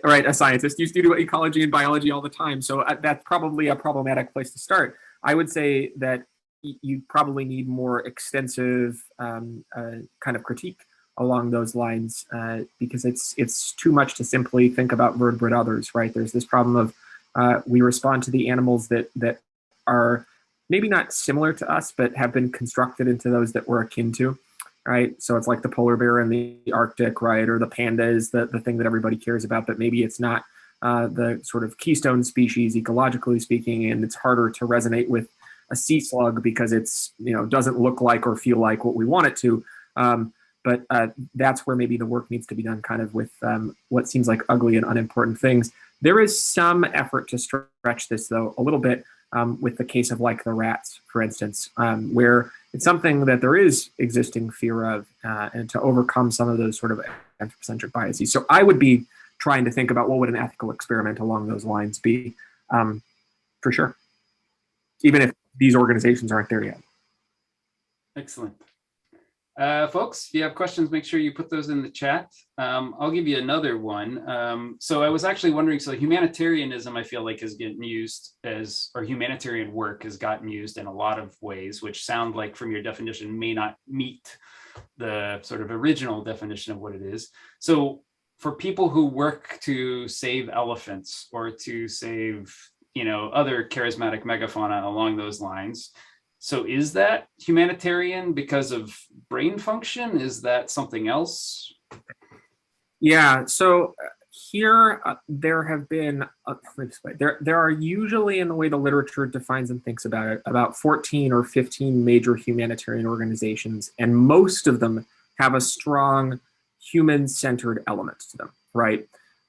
right, a scientist. You study ecology and biology all the time, so that's probably a problematic place to start. I would say that you probably need more extensive kind of critique along those lines because it's too much to simply think about vertebrate others, right? There's this problem of we respond to the animals that are maybe not similar to us, but have been constructed into those that we're akin to, right? So it's like the polar bear in the Arctic, right? Or the panda is the thing that everybody cares about, but maybe it's not the sort of keystone species ecologically speaking, and it's harder to resonate with a sea slug because it's, doesn't look like or feel like what we want it to. But that's where maybe the work needs to be done kind of with what seems like ugly and unimportant things. There is some effort to stretch this, though, a little bit with the case of like the rats, for instance, where it's something that there is existing fear of and to overcome some of those sort of anthropocentric biases. So I would be trying to think about what would an ethical experiment along those lines be, for sure, even if these organizations aren't there yet. Excellent. Folks, if you have questions, make sure you put those in the chat. I'll give you another one. So I was actually wondering, so humanitarianism, I feel like is getting used or humanitarian work has gotten used in a lot of ways, which sound like from your definition may not meet the sort of original definition of what it is. So for people who work to save elephants or to save, other charismatic megafauna along those lines, so is that humanitarian because of brain function? Is that something else? Yeah, so here there have been, there are usually, in the way the literature defines and thinks about it, about 14 or 15 major humanitarian organizations, and most of them have a strong human-centered element to them, right?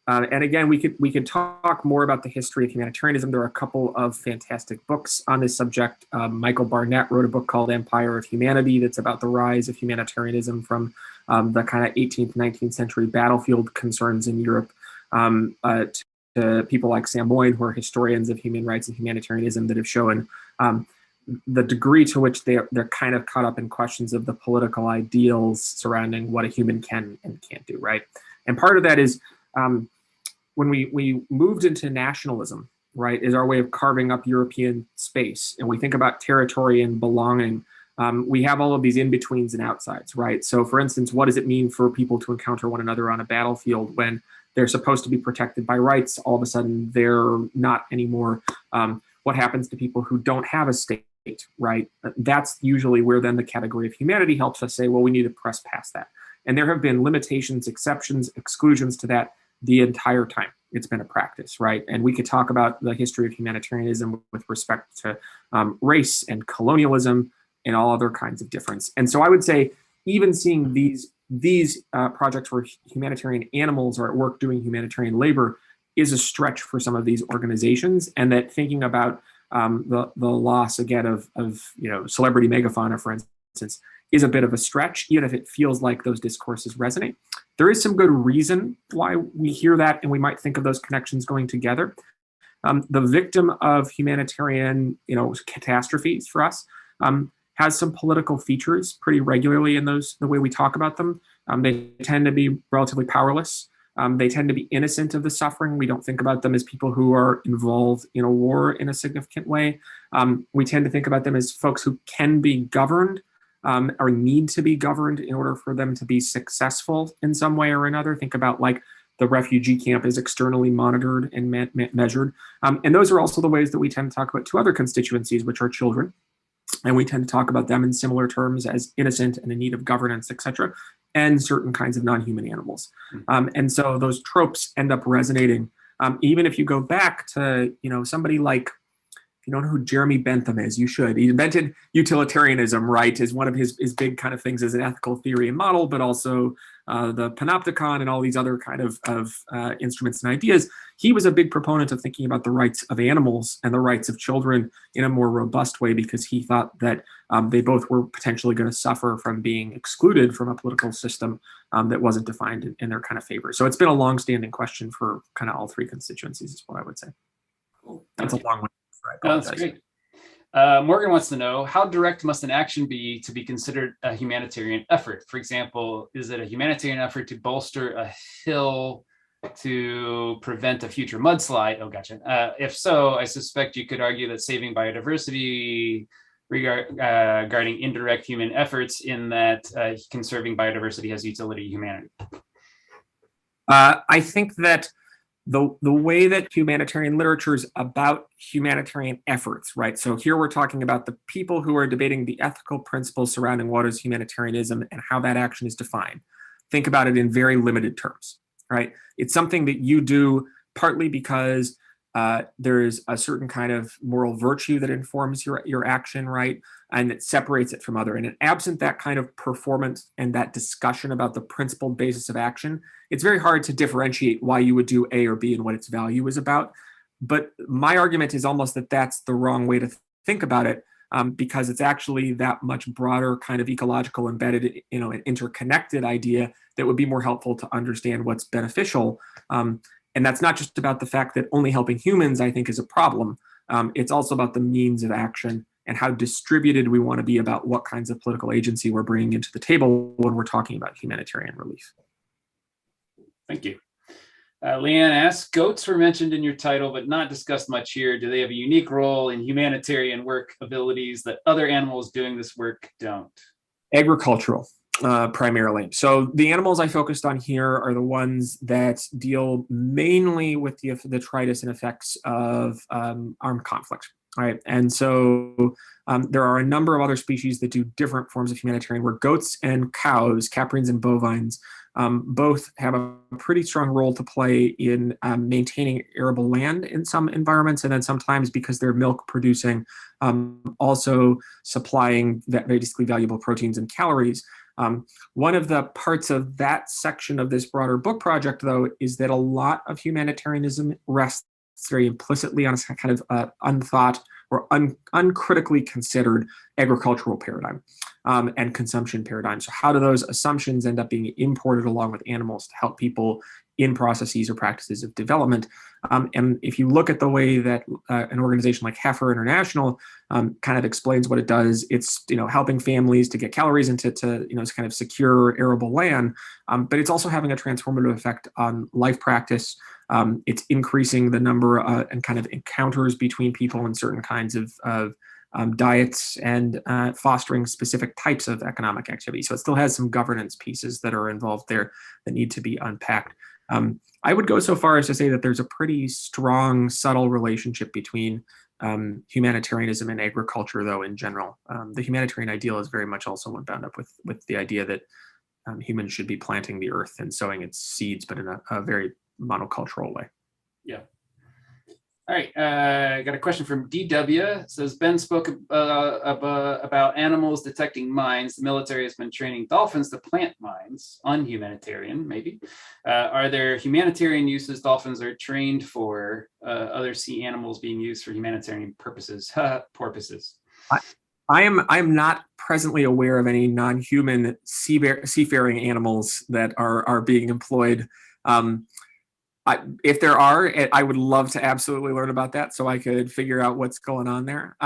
And again, we could talk more about the history of humanitarianism. There are a couple of fantastic books on this subject. Michael Barnett wrote a book called Empire of Humanity that's about the rise of humanitarianism from the kind of 18th, 19th century battlefield concerns in Europe to people like Sam Moyne, who are historians of human rights and humanitarianism that have shown the degree to which they're kind of caught up in questions of the political ideals surrounding what a human can and can't do, right? And part of that is when we moved into nationalism, right, is our way of carving up European space. And we think about territory and belonging. We have all of these in-betweens and outsides, right? So for instance, what does it mean for people to encounter one another on a battlefield when they're supposed to be protected by rights? All of a sudden, they're not anymore. What happens to people who don't have a state, right? That's usually where then the category of humanity helps us say, well, we need to press past that. And there have been limitations, exceptions, exclusions to that the entire time it's been a practice, right? And we could talk about the history of humanitarianism with respect to race and colonialism and all other kinds of difference. And so I would say even seeing these projects where humanitarian animals are at work doing humanitarian labor is a stretch for some of these organizations, and that thinking about the loss again of celebrity megafauna, for instance, is a bit of a stretch, even if it feels like those discourses resonate. There is some good reason why we hear that, and we might think of those connections going together. The victim of humanitarian, catastrophes for us has some political features pretty regularly in the way we talk about them. They tend to be relatively powerless. They tend to be innocent of the suffering. We don't think about them as people who are involved in a war in a significant way. We tend to think about them as folks who can be governed or need to be governed in order for them to be successful in some way or another. Think about like the refugee camp is externally monitored and measured. And those are also the ways that we tend to talk about two other constituencies, which are children. And we tend to talk about them in similar terms as innocent and in need of governance, et cetera, and certain kinds of non-human animals. And so those tropes end up resonating. Even if you go back to, somebody like, if you don't know who Jeremy Bentham is, you should. He invented utilitarianism, right, as one of his big kind of things as an ethical theory and model, but also the panopticon and all these other kind of instruments and ideas. He was a big proponent of thinking about the rights of animals and the rights of children in a more robust way, because he thought that they both were potentially going to suffer from being excluded from a political system that wasn't defined in their kind of favor. So it's been a long-standing question for kind of all three constituencies, is what I would say. Cool. That's a long one. No, that's great. Morgan wants to know, how direct must an action be to be considered a humanitarian effort? For example, is it a humanitarian effort to bolster a hill to prevent a future mudslide? Oh, gotcha. If so, I suspect you could argue that saving biodiversity regarding indirect human efforts, in that conserving biodiversity has utility to humanity. I think that the way that humanitarian literature is about humanitarian efforts, right? So here we're talking about the people who are debating the ethical principles surrounding what is humanitarianism and how that action is defined. Think about it in very limited terms, right? It's something that you do partly because there is a certain kind of moral virtue that informs your action, right? And it separates it from other. And absent that kind of performance and that discussion about the principled basis of action, it's very hard to differentiate why you would do A or B and what its value is about. But my argument is almost that that's the wrong way to think about it, because it's actually that much broader kind of ecological embedded, an interconnected idea that would be more helpful to understand what's beneficial. And that's not just about the fact that only helping humans, I think, is a problem. It's also about the means of action and how distributed we want to be about what kinds of political agency we're bringing into the table when we're talking about humanitarian relief. Thank you. Leanne asks, goats were mentioned in your title, but not discussed much here. Do they have a unique role in humanitarian work abilities that other animals doing this work don't? Agricultural. Primarily. So the animals I focused on here are the ones that deal mainly with the detritus and effects of armed conflict. Right. And so there are a number of other species that do different forms of humanitarian work. Goats and cows, caprines and bovines, both have a pretty strong role to play in maintaining arable land in some environments, and then sometimes, because they're milk producing, also supplying basically valuable proteins and calories. One of the parts of that section of this broader book project, though, is that a lot of humanitarianism rests very implicitly on a kind of unthought or uncritically considered agricultural paradigm and consumption paradigm. So how do those assumptions end up being imported along with animals to help people in processes or practices of development? And if you look at the way that an organization like Heifer International kind of explains what it does, it's helping families to get calories and to kind of secure arable land, but it's also having a transformative effect on life practice. It's increasing the number and kind of encounters between people in certain kinds of diets and fostering specific types of economic activity. So it still has some governance pieces that are involved there that need to be unpacked. I would go so far as to say that there's a pretty strong, subtle relationship between humanitarianism and agriculture, though, in general. The humanitarian ideal is very much also one bound up with the idea that humans should be planting the earth and sowing its seeds, but in a very monocultural way. Yeah. All right. I got a question from DW. It says, Ben spoke about animals detecting mines. The military has been training dolphins to plant mines. Unhumanitarian, maybe. Are there humanitarian uses dolphins are trained for, other sea animals being used for humanitarian purposes? Porpoises. I am not presently aware of any non-human seafaring animals that are being employed. If there are, I would love to absolutely learn about that so I could figure out what's going on there.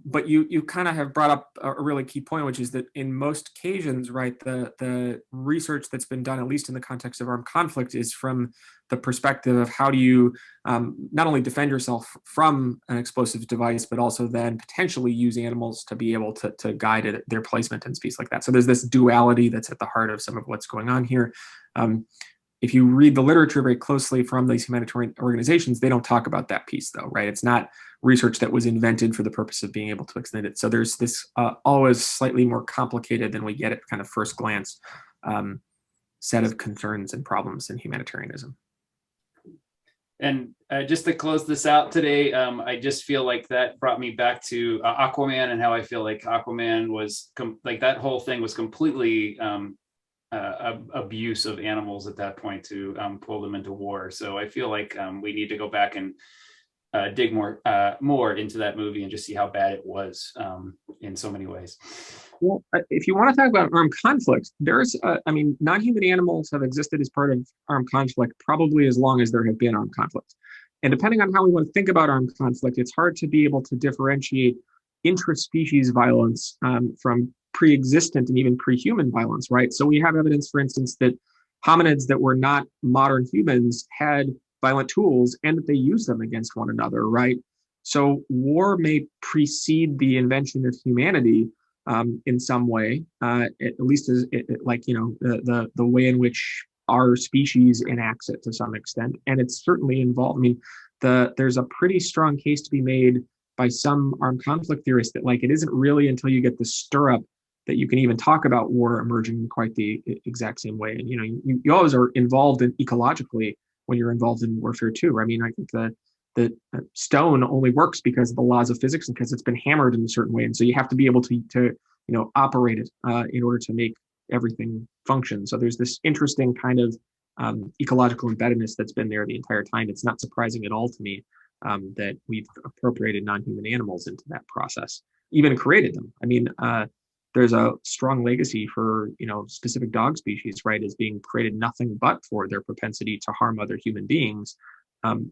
but you kind of have brought up a really key point, which is that in most occasions, right, the research that's been done, at least in the context of armed conflict, is from the perspective of how do you not only defend yourself from an explosive device, but also then potentially use animals to be able to guide it, their placement and species like that. So there's this duality that's at the heart of some of what's going on here. If you read the literature very closely from these humanitarian organizations, they don't talk about that piece, though, right? It's not research that was invented for the purpose of being able to extend it. So there's this always slightly more complicated than we get at kind of first glance set of concerns and problems in humanitarianism. And just to close this out today, I just feel like that brought me back to Aquaman, and how I feel like Aquaman was like that whole thing was completely abuse of animals at that point to pull them into war. So I feel like we need to go back and dig more into that movie and just see how bad it was in so many ways. Well, if you want to talk about armed conflict, there's, non-human animals have existed as part of armed conflict probably as long as there have been armed conflicts. And depending on how we want to think about armed conflict, it's hard to be able to differentiate intraspecies violence from pre-existent and even pre-human violence, right? So we have evidence, for instance, that hominids that were not modern humans had violent tools and that they used them against one another, right? So war may precede the invention of humanity in some way, at least as the way in which our species enacts it to some extent, and it's certainly involved. I mean, there's a pretty strong case to be made by some armed conflict theorists that like it isn't really until you get the stirrup that you can even talk about war emerging in quite the exact same way. And you always are involved in ecologically when you're involved in warfare too. I mean, I think the stone only works because of the laws of physics and because it's been hammered in a certain way. And so you have to be able to operate it in order to make everything function. So there's this interesting kind of ecological embeddedness that's been there the entire time. It's not surprising at all to me that we've appropriated non-human animals into that process, even created them. I mean, there's a strong legacy for, specific dog species, right, as being created nothing but for their propensity to harm other human beings,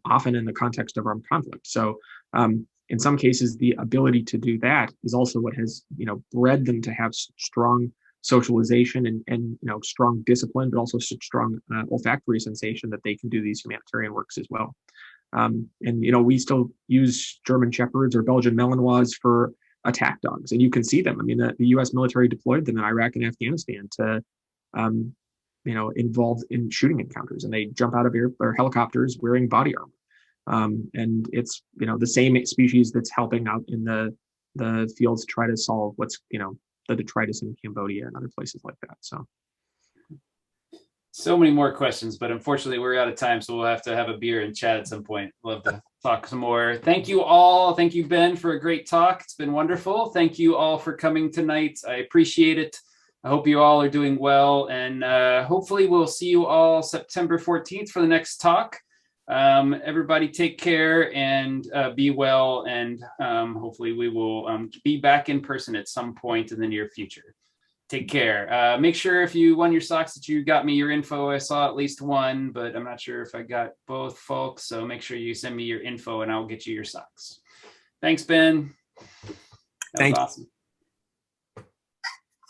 often in the context of armed conflict. So in some cases, the ability to do that is also what has, bred them to have strong socialization and strong discipline, but also such strong olfactory sensation that they can do these humanitarian works as well. And we still use German Shepherds or Belgian Malinois for attack dogs, and you can see them. I mean, the U.S. military deployed them in Iraq and Afghanistan to, involved in shooting encounters, and they jump out of or helicopters wearing body armor. And it's the same species that's helping out in the fields to try to solve what's the detritus in Cambodia and other places like that. So many more questions, but unfortunately we're out of time, so we'll have to have a beer and chat at some point. Love to talk some more. Thank you all. Thank you, Ben, for a great talk. It's been wonderful. Thank you all for coming tonight. I appreciate it. I hope you all are doing well, and hopefully we'll see you all September 14th for the next talk. Everybody take care and be well, and hopefully we will be back in person at some point in the near future. Take care. Make sure if you won your socks that you got me your info. I saw at least one, but I'm not sure if I got both folks. So make sure you send me your info and I'll get you your socks. Thanks, Ben. That was awesome.